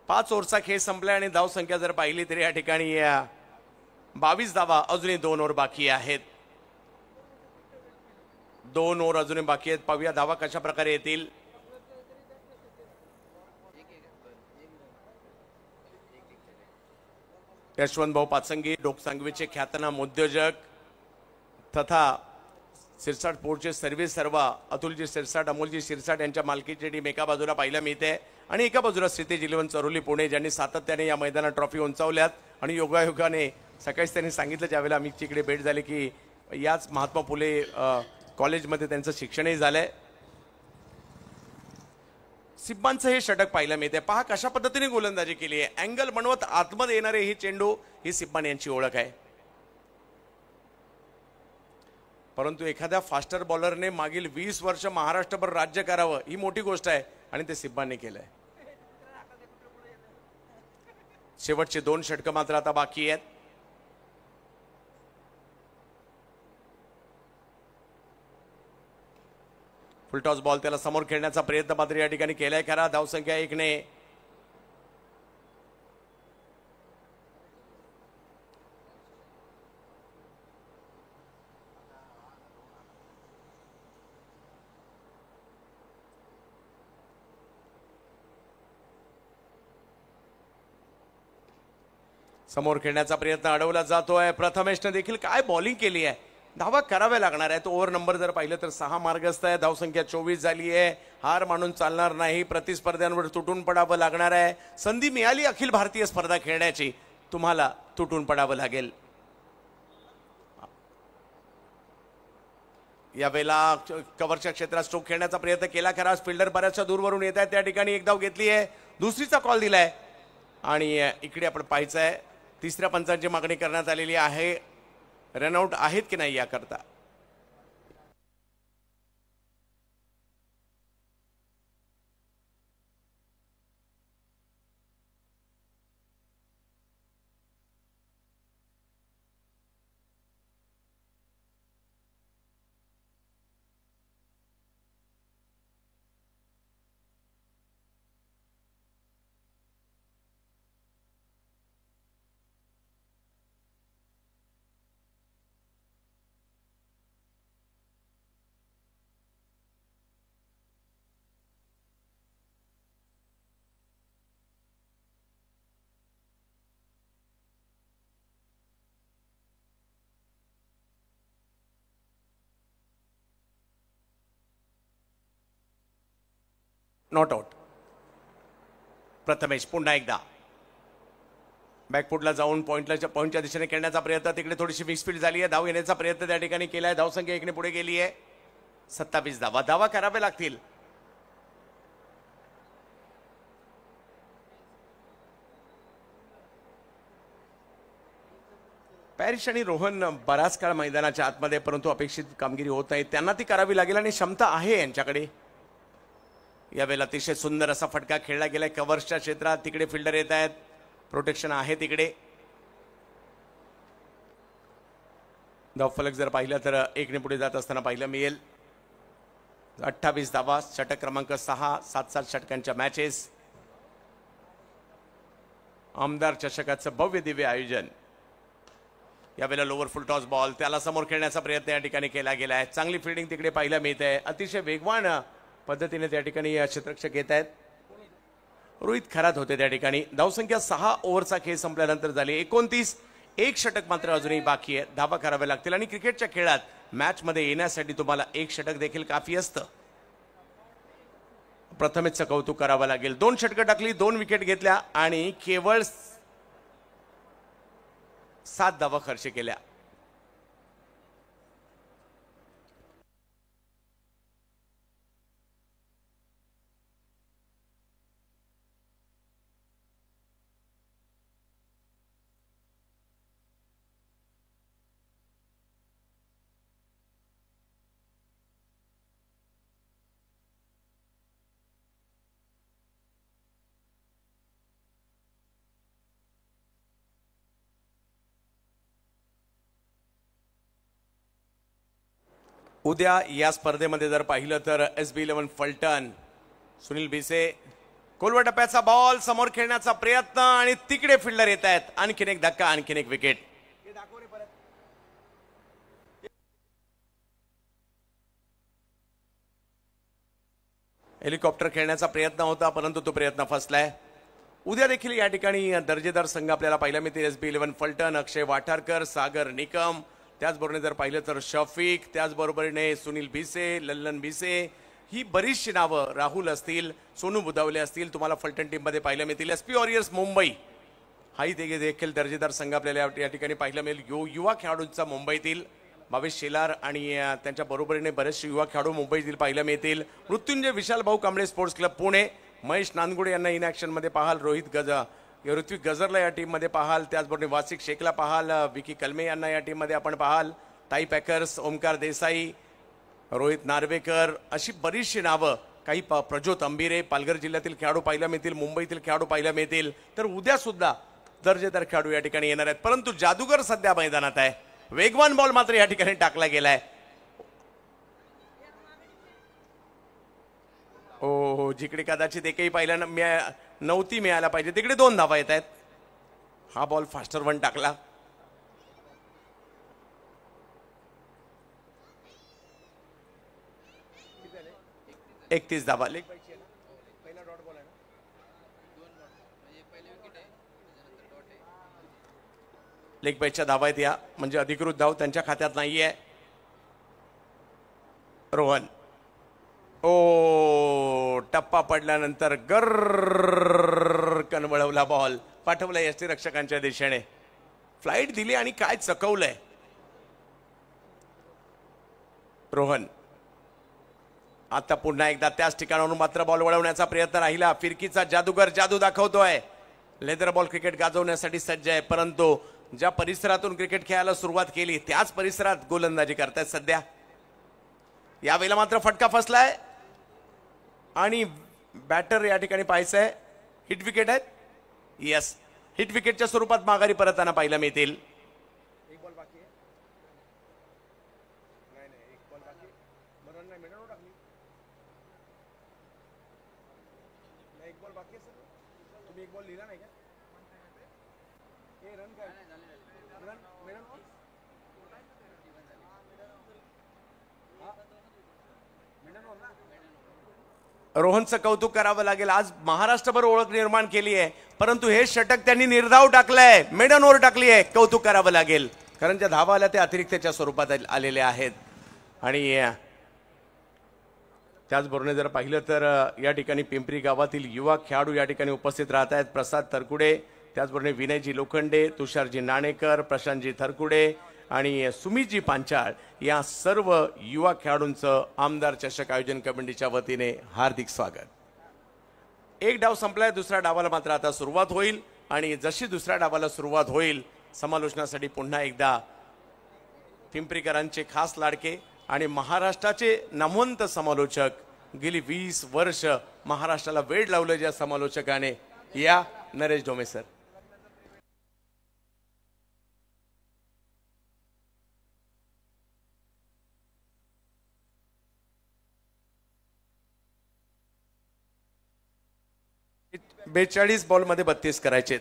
[SPEAKER 1] 5 ओव्हरचा खेळ संपलाय आणि धाव संख्या जर पाहिली तरी या ठिकाणी 22 धावा. अजूनही 2 ओव्हर बाकी आहेत. 2 ओव्हर अजूनही बाकी आहेत. पाहूया धावा कशा प्रकारे येतील. यशवंत भाऊ पाचंगी डोकसांगवीचे ख्यातनाम उद्योजक तथा सिरसाट पोर्टचे सर्व्हिस सर्वा अतुलजी सिरसाट अमोलजी सिरसाट यांच्या मालकीची टीम एका बाजूला पाहायला मिळते आणि एका बाजूला श्रीतेज इलेव्हन चरोली पुणे ज्यांनी सातत्याने या मैदानात ट्रॉफी उंचावल्यात. आणि योगायोगाने सकाळीच त्यांनी सांगितलं ज्यावेळेला आम्ही तिकडे भेट झाली की याच महात्मा फुले कॉलेजमध्ये त्यांचं शिक्षणही झालंय. सिब्बांचं हे षटक पाहायला मिळते. पहा कशा पद्धतीने गोलंदाजी केली आहे. अँगल बनवत आतमध्ये येणारे ही चेंडू, ही सिब्बान यांची ओळख आहे. परंतु एखाद्या फास्टर बॉलरने मागील 20 वर्ष महाराष्ट्रभर राज्य करावं ही मोठी गोष्ट आहे आणि ते सिब्बानने केलंय. शेवटचे 2 षटकं मात्र आता बाकी आहेत. फुलटॉस बॉल त्याला समोर खेळण्याचा प्रयत्न मात्र या ठिकाणी केलाय खरा. धावसंख्या 1 ने. समोर खेळण्याचा प्रयत्न अडवला जातोय. प्रथमेशने देखील काय बॉलिंग केली आहे. धावा कराव्या लागणार आहेत. ओव्हर नंबर जर पाहिलं तर 6 मार्गस्थ आहे. धावसंख्या 24 झाली आहे. हार मानून चालणार नाही. प्रतिस्पर्ध्यांवर तुटून पडावं लागणार आहे. संधी मिळाली अखिल भारतीय स्पर्धा खेळण्याची, तुम्हाला तुटून पडावं लागेल. यावेळेला कव्हरच्या क्षेत्रात स्ट्रोक खेळण्याचा प्रयत्न केला खरा. फिल्डर बऱ्याचशा दूरवरून येत आहेत. त्या ठिकाणी एक धाव घेतली आहे. दुसरीचा कॉल दिलाय आणि इकडे आपण पाहायचं आहे तिसऱ्या पंचांची मागणी करण्यात आलेली आहे. रनआउट आहेत की नाही याकरता. Not out. प्रथमेश पुन्हा एकदा बॅकफुटला जाऊन पॉइंटच्या दिशेने खेळण्याचा प्रयत्न, तिकडे थोडीशी मिसफील्ड झाली आहे, धाव येण्याचा प्रयत्न त्या ठिकाणी केलाय, धावसंख्या 1 ने पुढे गेली आहे. 27 धावा करावे लागतील. पॅरिस आणि रोहन बराच काळ मैदानाच्या आतमध्ये, परंतु अपेक्षित कामगिरी होत नाही, त्यांना ती करावी लागेल आणि क्षमता आहे यांच्याकडे. यावेळेला अतिशय सुंदर असा फटका खेळला गेलाय कव्हर्सच्या क्षेत्रात, तिकडे फिल्डर येत आहेत, प्रोटेक्शन आहे तिकडे. धावफलक जर पाहिलं तर 1 ने पुढे जात असताना पाहिलं मिळेल. 28 धावा, षटक क्रमांक 6, 7-7 षटकांच्या मॅचेस. आमदार चषकाचं भव्य दिव्य आयोजन. यावेळेला लोअर फुल टॉस बॉल, त्याला समोर खेळण्याचा प्रयत्न या ठिकाणी केला गेला आहे. चांगली फिल्डिंग तिकडे पाहायला मिळते आहे. अतिशय वेगवान पद्धतीने त्या ठिकाणी क्षेत्ररक्षक येत आहेत. रोहित खरात होते त्या ठिकाणी. धावसंख्या 6 ओव्हरचा खेळ संपल्यानंतर झाली 29. एक षटक मात्र अजूनही बाकी आहे. धावा कराव्या लागतील आणि क्रिकेटच्या खेळात मॅच मध्ये येण्यासाठी तुम्हाला एक षटक देखील काफी असतं. प्रथमेशचं कौतुक करावं लागेल. 2 षटकं टाकली, 2 विकेट घेतल्या आणि केवळ 7 धावा खर्च केल्या. उद्या या स्पर्धेमध्ये जर पाहिलं तर SB11 फलटण, सुनील भिसे, कोलवा टप्प्याचा बॉल समोर खेळण्याचा प्रयत्न आणि तिकडे फिल्डर येत आहेत. आणखीन एक धक्का, आणखीन एक विकेट. हेलिकॉप्टर खेळण्याचा प्रयत्न होता, परंतु तो प्रयत्न फसलाय. उद्या देखील या ठिकाणी दर्जेदार संघ आपल्याला पाहायला मिळतील. SB11 फलटण, अक्षय वाठारकर, सागर निकम, त्याचबरोबर जर पाहिलं तर शफिक, त्याचबरोबरीने सुनील भिसे, लल्लन भिसे, ही बरीचशी नावं, राहुल असतील, सोनू बुदावले असतील, तुम्हाला फलटण टीम मध्ये पाहायला मिळतील. SP वॉरियर्स मुंबई हाही देखील दर्जेदार संघ आपल्याला या ठिकाणी पाहायला मिळेल. युवा खेळाडूंचा मुंबईतील भावेश शेलार आणि त्यांच्या बरोबरीने बरेचसे युवा खेळाडू मुंबईतील पाहायला मिळतील. मृत्युंजय विशाल भाऊ कांबळे स्पोर्ट्स क्लब पुणे, महेश नांदगुडे यांना इन ॲक्शन मध्ये पाहाल, ऋत्विक गजरला या टीम मध्ये पाहाल, त्याचबरोबर वासिक शेखला पाहाल, विकी कलमे यांना या टीम मध्ये आपण पाहाल, ताई पॅकर्स, ओमकार देसाई, रोहित नार्वेकर, अशी बरीचशी नावं, काही प्रज्योत अंबिरे, पालघर जिल्ह्यातील खेळाडू पाहायला मिळतील, मुंबईतील खेळाडू पाहायला मिळतील. तर उद्या सुद्धा दर्जेदार खेळाडू या ठिकाणी येणार आहेत. परंतु जादूगर सध्या मैदानात आहे. वेगवान बॉल मात्र या ठिकाणी टाकला गेलाय. हो, जिकडे कदाचित एकही पाहिला नव्हती मिळायला पाहिजे, तिकडे 2 धावा येत आहेत. हा बॉल फास्टर 1 टाकला. एक 30 धावा. लेग बाईच्या धावा आहेत या, म्हणजे अधिकृत धाव त्यांच्या खात्यात नाहीये. रोहन, टप्पा पडल्यानंतर गरकन वळवला बॉल, पाठवला यष्टीरक्षकांच्या दिशेने. फ्लाइट दिली आणि काय चकवलंय रोहन. आता पुन्हा एकदा त्याच ठिकाणावरून मात्र बॉल वळवण्याचा प्रयत्न राहिला. फिरकीचा जादूगर जादू दाखवतोय. लेदर बॉल क्रिकेट गाजवण्यासाठी सज्ज आहे, परंतु ज्या परिसरातून क्रिकेट खेळायला सुरुवात केली त्याच परिसरात गोलंदाजी करतायत सध्या. यावेळेला मात्र फटका फसलाय आणि बॅटर या ठिकाणी पाहायचंय. हिट विकेट आहेत. यस, हिट विकेटच्या स्वरूपात माघारी परतताना पाहायला मिळतील. रोहनचं कौतुक करावं लागेल. आज महाराष्ट्रभर ओळख निर्माण केली आहे, परंतु हे षटक त्यांनी निर्धाव टाकलंय, मेडन ओव्हर टाकली आहे. कौतुक करावं लागेल, कारण ज्या धावा आल्या त्या अतिरिक्तच्या स्वरूपात आलेल्या आहेत. आणि त्याचबरोबर जर पाहिलं तर या ठिकाणी पिंपरी गावातील युवा खेळाडू या ठिकाणी उपस्थित राहत आहेत. प्रसाद तरकुडे, त्याचबरोबर विनयजी लोखंडे, तुषारजी नाणेकर, प्रशांतजी थरकुडे आणि सुमितजी पांचाळ या सर्व युवा खेळाडूंचं आमदार चषक आयोजन कमिटीच्या वतीने हार्दिक स्वागत. एक डाव संपलाय, दुसऱ्या डावाला मात्र आता सुरुवात होईल आणि जशी दुसऱ्या डावाला सुरुवात होईल समालोचनासाठी पुन्हा एकदा पिंपरीकरांचे खास लाडके आणि महाराष्ट्राचे नामवंत समालोचक, गेली 20 वर्ष महाराष्ट्राला वेळ लावलं ज्या समालोचकाने, या नरेश डोमे सर. बेचाळीस बॉल मध्ये 32 करायचे.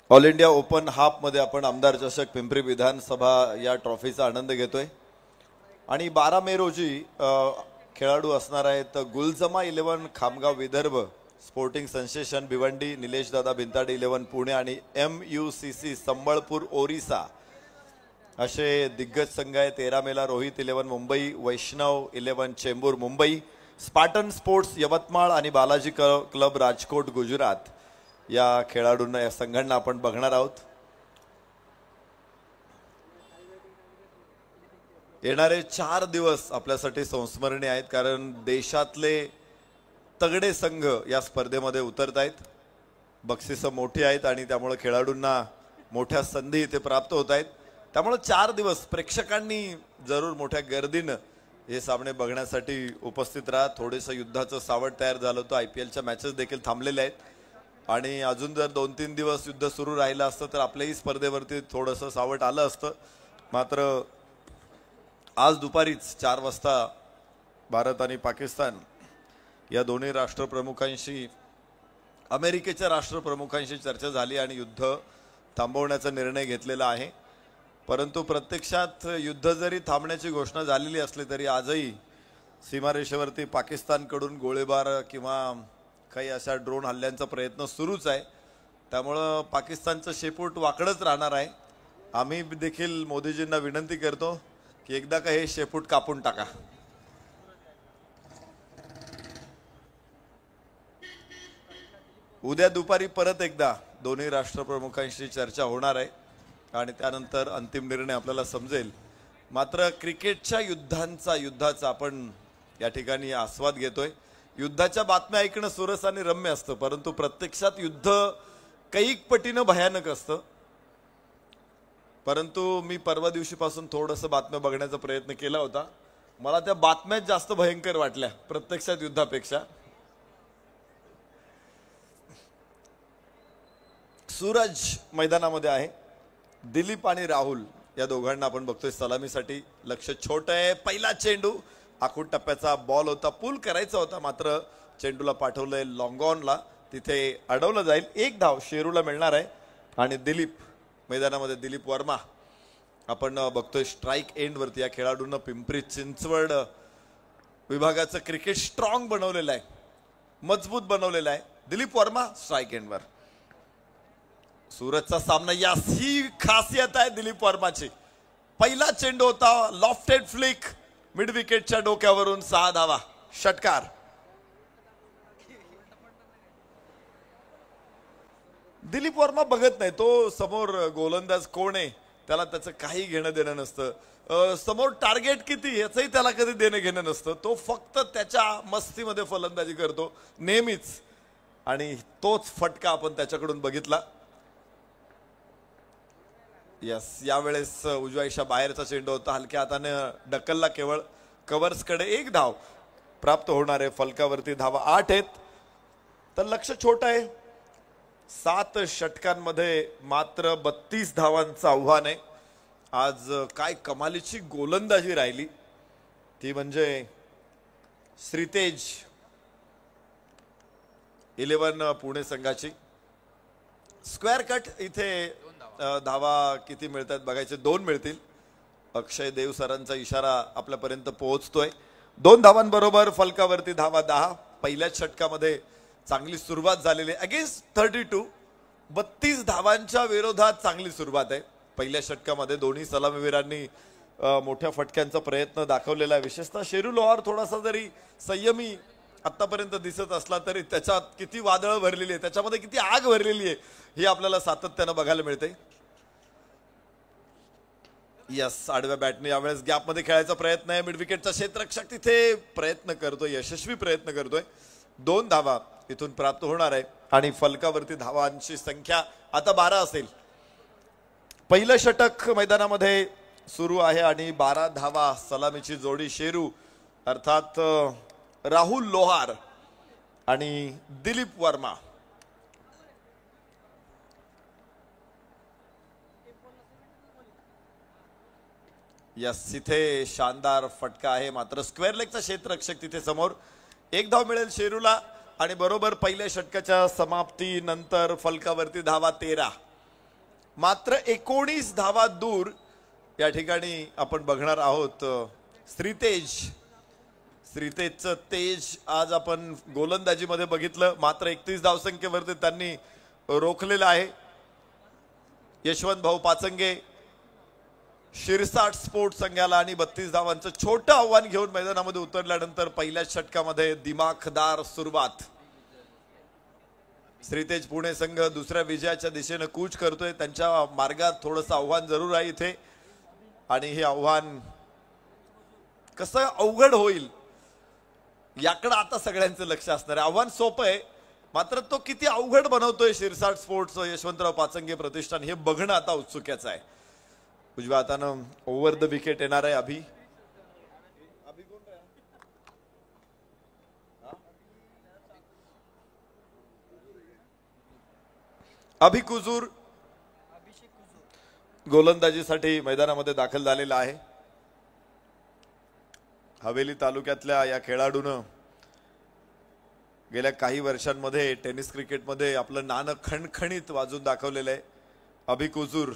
[SPEAKER 2] ऑल इंडिया ओपन हाफ मध्ये आपण आमदार चषक पिंपरी विधानसभा या ट्रॉफीचा आनंद घेतोय आणि 12 मे रोजी खेळाडू असणार आहेत गुलजमा 11 खामगाव विदर्भ, स्पोर्टिंग सेन्सेशन भिवंडी निलेश दादा भिंताडे 11 पुणे आणि MUCC संबळपूर ओरिसा असे दिग्गज संघ आहे. 13 मेला रोहित 11 मुंबई, वैष्णव 11 चेंबूर मुंबई, स्पार्टन स्पोर्ट्स यवतमाळ आणि बालाजी क्लब राजकोट गुजरात या खेळाडूंना, या संघांना आपण बघणार आहोत. येणारे 4 दिवस आपल्यासाठी संस्मरणीय आहेत, कारण देशातले तगडे संघ या स्पर्धेमध्ये उतरत आहेत. बक्षिसं मोठी आहेत आणि त्यामुळे खेळाडूंना मोठ्या संधी इथे प्राप्त होत आहेत. त्यामुळे 4 दिवस प्रेक्षकांनी जरूर मोठ्या गर्दीनं हे सामने बघण्यासाठी उपस्थित राहा. थोडेसं युद्धाचं सावट तयार झालं होतं, IPLच्या मॅचेस देखील थांबलेल्या आहेत आणि अजून जर 2-3 दिवस युद्ध सुरू राहिलं असतं तर आपल्याही स्पर्धेवरती थोडंसं सावट आलं असतं. मात्र आज दुपारीच 4 वाजता भारत आणि पाकिस्तान या दोन्ही राष्ट्रप्रमुखांशी, अमेरिकेच्या राष्ट्रप्रमुखांशी चर्चा झाली आणि युद्ध थांबवण्याचा निर्णय घेतलेला आहे. परंतु प्रत्यक्षात युद्ध जरी थांबण्याची घोषणा झालेली असली तरी आजही सीमारेषेवरती पाकिस्तानकडून गोळीबार किंवा काही अशा ड्रोन हल्ल्यांचा प्रयत्न सुरूच आहे. त्यामुळं पाकिस्तानचं शेपूट वाकडच राहणार आहे. आम्ही देखील मोदीजींना विनंती करतो की एकदा का हे शेपूट कापून टाका. उद्या दुपारी परत एकदा दोन्ही राष्ट्रप्रमुखांशी चर्चा होणार आहे आणि त्यानंतर अंतिम निर्णय आपल्याला समजेल. मात्र क्रिकेटच्या युद्धाचा आपण या ठिकाणी आस्वाद घेतोय. युद्धाच्या बातम्या ऐकणं सुरस आणि रम्य असतं, परंतु प्रत्यक्षात युद्ध कैक पटीनं भयानक असतं. परंतु मी परवा दिवशीपासून थोडंसं बातम्या बघण्याचा प्रयत्न केला होता. मला त्या बातम्याच जास्त भयंकर वाटल्या प्रत्यक्षात युद्धापेक्षा. सूरज मैदानामध्ये आहे, दिलीप आणि राहुल या दोघांना आपण बघतोय सलामीसाठी. लक्ष छोट आहे. पहिला चेंडू आखूड टप्प्याचा बॉल होता, पूल करायचा होता, मात्र चेंडूला पाठवलंय लॉंग ऑनला, तिथे अडवलं जाईल. 1 धाव शेरूला मिळणार आहे आणि दिलीप मैदानामध्ये, दिलीप वर्मा आपण बघतोय स्ट्राईक एंड वरती. या खेळाडूंना पिंपरी चिंचवड विभागाचं क्रिकेट स्ट्रॉंग बनवलेलं आहे, मजबूत बनवलेलं आहे. दिलीप वर्मा स्ट्राईक एंडवर. सूरजचा सामना, यास ही खासियत आहे दिलीप वर्माची. पहिला चेंडू होता, लॉफ्टेड फ्लिक, मिड विकेटच्या डोक्यावरून 6 धावा, षटकार. दिलीप वर्मा बघत नाही तो समोर गोलंदाज कोण आहे त्याला त्याचं काही घेणं देणं नसतं. समोर टार्गेट किती याचंही त्याला कधी देणं घेणं नसतं. तो फक्त त्याच्या मस्तीमध्ये फलंदाजी करतो नेहमीच, आणि तोच फटका आपण त्याच्याकडून बघितला. यस, यावेळेस उजव्या इशा बाहेरचा चेंडू होता, हलक्या हाताने ढकलला, केवळ कव्हर्सकडे एक धाव प्राप्त होणार आहे. फलकावरती धावा 8 आहेत, तर लक्ष छोटं आहे. 7 षटकांमध्ये मात्र 32 धावांचं आव्हान आहे. आज काय कमालीची गोलंदाजी राहिली ती म्हणजे श्रीतेज 11 पुणे संघाची. स्क्वेअर कट इथे धावा किती मिळतात बघायचे, 2 मिळतील. अक्षय देव सरांचा इशारा आपल्यापर्यंत पोहोचतोय. 2 धावांबरोबर फलकावरती धावा 10. पहिल्याच षटकामध्ये चांगली सुरुवात झालेली आहे. अगेन्स्ट 32 32 धावांच्या विरोधात चांगली सुरुवात आहे. पहिल्या षटकामध्ये दोन्ही सलामीवीरांनी मोठ्या फटक्यांचा प्रयत्न दाखवलेला आहे. विशेषतः शेरू लोहार थोडासा जरी संयमी आतापर्यंत दिसत असला तरी त्याच्यात किती वादळ भरलेली आहे, त्याच्यामध्ये किती आग भरलेली आहे हे आपल्याला सातत्यानं बघायला मिळते. यस, आडव्या बॅटने यावेळेस गॅपमध्ये खेळायचा प्रयत्न आहे. मिड विकेटचा क्षेत्ररक्षक तिथे प्रयत्न करतोय, यशस्वी प्रयत्न करतोय. 2 धावा इथून प्राप्त होणार आहे आणि फलकावरती धावांची संख्या आता 12 असेल. पहिलं षटक मैदानामध्ये सुरू आहे आणि 12 धावा सलामीची जोडी शेरू अर्थात राहुल लोहार आणि दिलीप वर्मा. यस, तिथे शानदार फटका आहे, मात्र स्क्वेअर लेगचा क्षेत्ररक्षक तिथे समोर. 1 धाव मिळेल शेरूला आणि बरोबर पहिल्या षटकाच्या समाप्तीनंतर फलकावरती धावा 13. मात्र 19 धावा दूर या ठिकाणी आपण बघणार आहोत श्रीतेजचं तेज. आज आपण गोलंदाजीमध्ये बघितलं, मात्र 31 धावसंख्येवरती त्यांनी रोखलेलं आहे. यशवंत भाऊ पाचंगे शिरसाट स्पोर्ट संघाला आणि 32 धावांचं छोटं आव्हान घेऊन मैदानामध्ये उतरल्यानंतर पहिल्या षटकामध्ये दिमाखदार सुरुवात. श्रीतेज पुणे संघ दुसऱ्या विजयाच्या दिशेनं कूच करतोय. त्यांच्या मार्गात थोडंसं आव्हान जरूर आहे इथे, आणि हे आव्हान कसं अवघड होईल याकडे आता सगळ्यांचं लक्ष असणार आहे. आव्हान सोपं आहे, मात्र तो किती अवघड बनवतोय शिरसाट स्पोर्ट्स यशवंतराव पाचंगे प्रतिष्ठान हे बघणं आता उत्सुक्याचं आहे. उजव्या हातानं ओव्हर द विकेट येणार आहे अभि. अभि कुजूर गोलंदाजीसाठी मैदानामध्ये दाखल झालेला आहे. हवेली तालुक्यातल्या या खेळाडूनं गेल्या काही वर्षांमध्ये टेनिस क्रिकेटमध्ये आपलं नाणं खणखणीत वाजून दाखवलेलं आहे. अभि कुजूर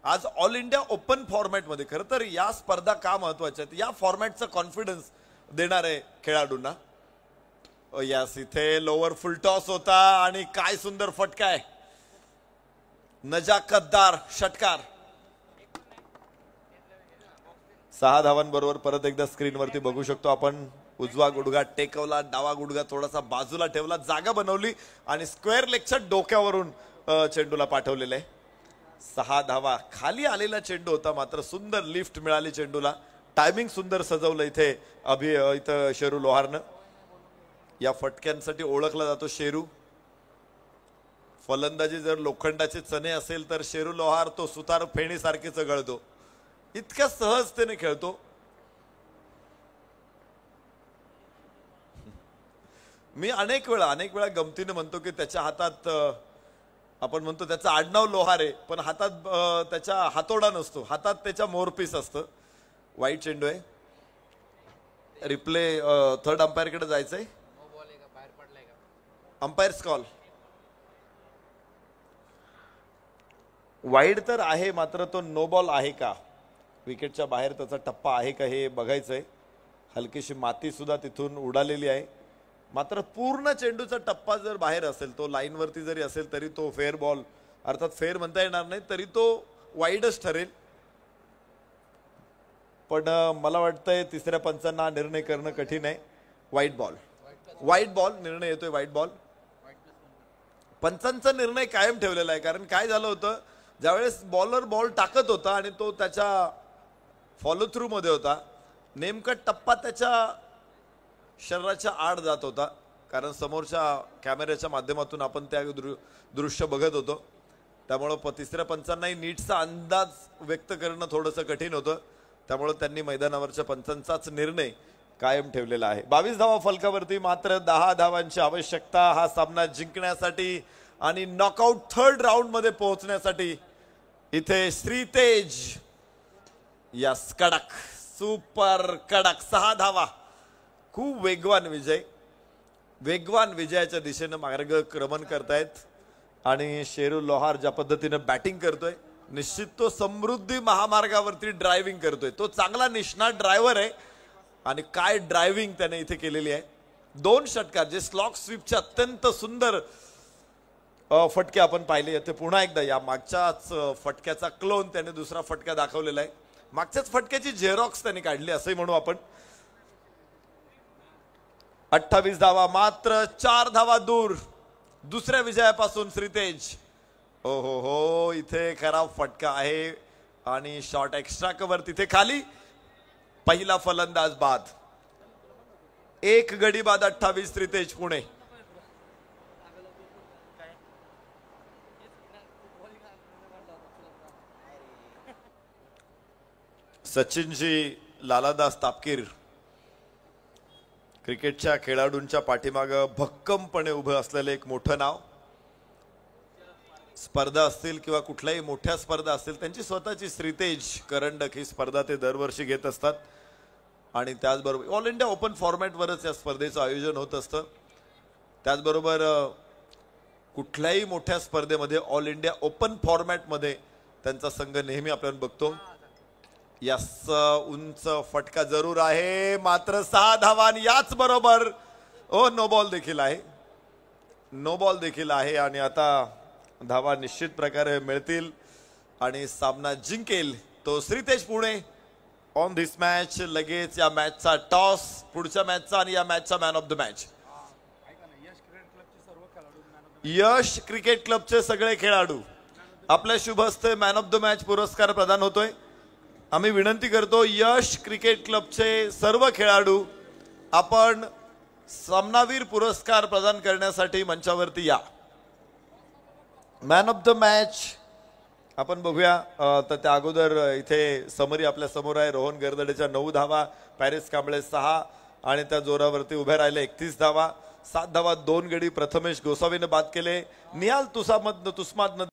[SPEAKER 2] आज ऑल इंडिया ओपन फॉर्मॅटमध्ये, खरं तर या स्पर्धा का महत्वाच्या आहेत, या फॉर्मॅटचा कॉन्फिडन्स देणार आहे खेळाडूंना. यास, इथे लोअर फुल टॉस होता आणि काय सुंदर फटका आहे, नजाकतदार षटकार. 6 धावांबरोबर परत एकदा स्क्रीनवरती बघू शकतो आपण. उजवा गुडघा टेकवला, डावा गुडघा थोडासा बाजूला ठेवला, जागा बनवली आणि स्क्वेअर लेगच्या डोक्यावरून चेंडूला पाठवलेलं आहे. 6 धावा. खाली आलेला चेंडू होता, मात्र सुंदर लिफ्ट मिळाली चेंडूला. टायमिंग सुंदर सजवलं इथे इथं शेरू लोहारनं. या फटक्यांसाठी ओळखला जातो शेरू. फलंदाजी जर लोखंडाचे चणे असेल तर शेरू लोहार तो सुतार फेणीसारखे चघळतो, इतक्या सहजतेने खेळतो. मी अनेक वेळा गमतीने म्हणतो की त्याच्या हातात, आपण म्हणतो त्याचं आडनाव लोहार आहे, पण हातात त्याच्या हातोडा नसतो, हातात त्याच्या मोरपीस असतं. वाईट चेंडू आहे. रिप्ले थर्ड अंपायर कडे जायचंय. Umpires call. वाईड तर आहे, मात्र तो नो बॉल आहे का, विकेटच्या बाहेर त्याचा टप्पा आहे का हे बघायचंय. हलकीशी माती सुद्धा तिथून उडालेली आहे, मात्र पूर्ण चेंडूचा टप्पा जर बाहेर असेल, तो लाईनवरती जरी असेल तरी तो फेअर बॉल, अर्थात फेअर म्हणता येणार नाही, तरी तो वाईडच ठरेल. पण मला वाटतंय तिसऱ्या पंचांना निर्णय करणं कठीण आहे. वाईट बॉल निर्णय येतोय. वाईट बॉल. पंचांचा निर्णय कायम ठेवलेला आहे, कारण काय झालं होतं, ज्यावेळेस बॉलर बॉल टाकत होता आणि तो त्याच्या फॉलो थ्रू मध्ये होता, नेमका टप्पा त्याच्या शरीराच्या आड जात होता, कारण समोरच्या कॅमेऱ्याच्या माध्यमातून आपण त्या दृश्य बघत होतो. त्यामुळं तिसऱ्या पंचांनाही नीटचा अंदाज व्यक्त करणं थोडंसं कठीण होतं. त्यामुळं त्यांनी मैदानावरच्या पंचांचाच निर्णय कायम ठेवलेला आहे. 22 धावा फलकावरती, मात्र 10 धावांची आवश्यकता हा सामना जिंकण्यासाठी आणि नॉकआउट थर्ड राऊंड मध्ये पोहोचण्यासाठी. इथे श्रीतेज, यस कडक, सुपर कडक 6 धावा. खूप वेगवान विजय, वेगवान विजयाच्या दिशेनं मार्गक्रमण करतायत. आणि शेरू लोहार ज्या पद्धतीनं बॅटिंग करतोय, निश्चित तो समृद्धी महामार्गावरती ड्रायव्हिंग करतोय. तो चांगला निष्णात ड्रायव्हर आहे आणि काय ड्रायव्हिंग त्याने इथे केलेली आहे. 2 षटकार जे स्लॉक स्वीपचे अत्यंत सुंदर फटके आपण पाहिले. ते पुन्हा एकदा या मागच्याच फटक्याचा क्लोन त्याने दुसरा फटका दाखवलेला आहे. मागच्याच फटक्याची झेरॉक्स त्याने काढली असंही म्हणू आपण. 28 धावा, मात्र 4 धावा दूर दुसऱ्या विजयापासून श्रीतेज. हो हो हो, इथे खराब फटका आहे आणि शॉट एक्स्ट्रा कव्हर तिथे खाली. पहिला फलंदाज बाद. 1 गडी बाद. 28 श्रीतेज पुणे. सचिनजी लालादास तापकीर क्रिकेटच्या खेळाडूंच्या पाठीमागं भक्कमपणे उभं असलेलं एक मोठं नाव. स्पर्धा असतील किंवा कुठल्याही मोठ्या स्पर्धा असतील, त्यांची स्वतःची श्रीतेज करंडक ही स्पर्धा ते दरवर्षी घेत असतात. आणि त्याचबरोबर ऑल इंडिया ओपन फॉर्मॅटवरच या स्पर्धेचं आयोजन होत असतं. त्याचबरोबर कुठल्याही मोठ्या स्पर्धेमध्ये ऑल इंडिया ओपन फॉर्मॅटमध्ये त्यांचा संघ नेहमी आपण बघतो. यस, उंच फटका जरूर आहे, मात्र 6 धावा. याच बरोबर नो बॉल देखील आहे, नो बॉल देखील आहे. आणि आता धावा निश्चित प्रकारे मिळतील आणि सामना जिंकेल तो Shritej Pune on this match. लगेच या मॅचचा टॉस, पुढच्या मॅचचा आणि या मॅचचा man of the match. Yash cricket क्लबचे सगळे खेळाडू आपल्या शुभ हस्ते मॅन ऑफ द मॅच पुरस्कार प्रदान होतोय. आम्ही विनंती करतो, यश क्रिकेट क्लबचे सर्व खेळाडू आपण सामनावीर पुरस्कार प्रदान करण्यासाठी मंचावरती या. मॅन ऑफ द मॅच आपण बघूया. तर त्या अगोदर इथे समरी आपल्या समोर आहे. रोहन गर्दडेच्या 9 धावा, पॅरिस कांबळे 6 आणि त्या जोरावरती उभ्या राहिले 31 धावा. 7 धावा 2 गडी प्रथमेश गोसावीने बाद केले. निहाल तुस्मादनं